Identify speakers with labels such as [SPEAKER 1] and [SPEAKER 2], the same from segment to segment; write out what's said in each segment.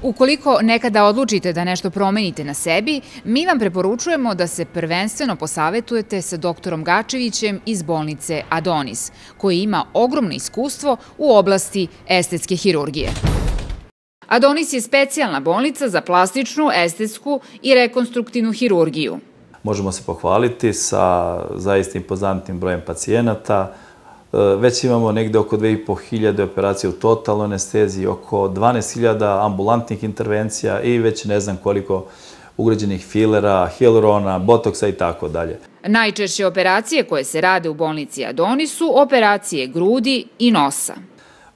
[SPEAKER 1] Ukoliko nekada odlučite da nešto promenite na sebi, mi vam preporučujemo da se prvenstveno posavetujete sa doktorom Gačevićem iz bolnice Adonis, koji ima ogromno iskustvo u oblasti estetske hirurgije. Adonis je specijalna bolnica za plastičnu, estetsku i rekonstruktivnu hirurgiju.
[SPEAKER 2] Možemo se pohvaliti sa zaista impozantnim brojem pacijenata. Već imamo negde oko 2500 operacija u totalnoj anesteziji, oko 12.000 ambulantnih intervencija i već ne znam koliko ugrađenih filera, hialurona, botoksa i tako dalje.
[SPEAKER 1] Najčešće operacije koje se rade u bolnici Adonis su operacije grudi i nosa.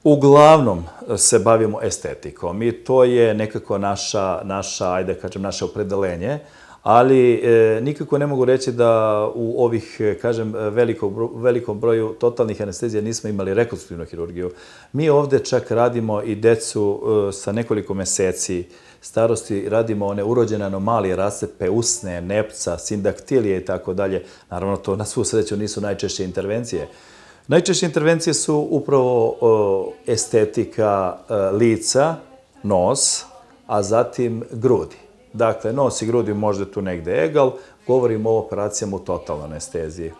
[SPEAKER 2] Uglavnom se bavimo estetikom i to je nekako ajde kažem, naše opredelenje, ali nikako ne mogu reći da u ovih, kažem, velikom broju totalnih anestezija nismo imali rekonstruktivnu hirurgiju. Mi ovde čak radimo i decu sa nekoliko meseci starosti, radimo one urođene anomalije, rascepe usne, nepca, sindaktilije i tako dalje. Naravno, to na svu sreću nisu najčešće intervencije. Najčešće intervencije su upravo estetika lica, nos, a zatim grudi. Dakle, nos i grudi možda tu negde egal, govorimo o operacijama u totalnoj anesteziji.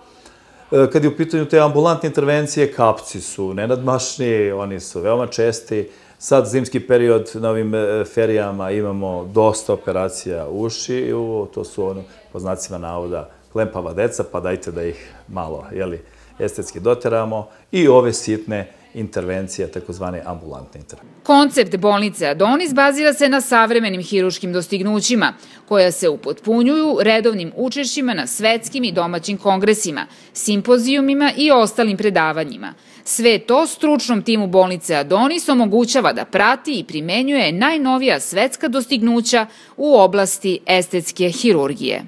[SPEAKER 2] Kad je u pitanju te ambulantne intervencije, kapci su nenadmašni, oni su veoma česti. Sad, zimski period, na ovim ferijama imamo dosta operacija uši, to su, po znacima navoda, klempava deca, pa dajte da ih malo, estetski doteramo, i ove sitne intervencije, takozvane ambulantne intervencije.
[SPEAKER 1] Koncept bolnice Adonis bazira se na savremenim hirurškim dostignućima, koja se upotpunjuju redovnim učešćima na svetskim i domaćim kongresima, simpozijumima i ostalim predavanjima. Sve to stručnom timu bolnice Adonis omogućava da prati i primenjuje najnovija svetska dostignuća u oblasti estetske hirurgije.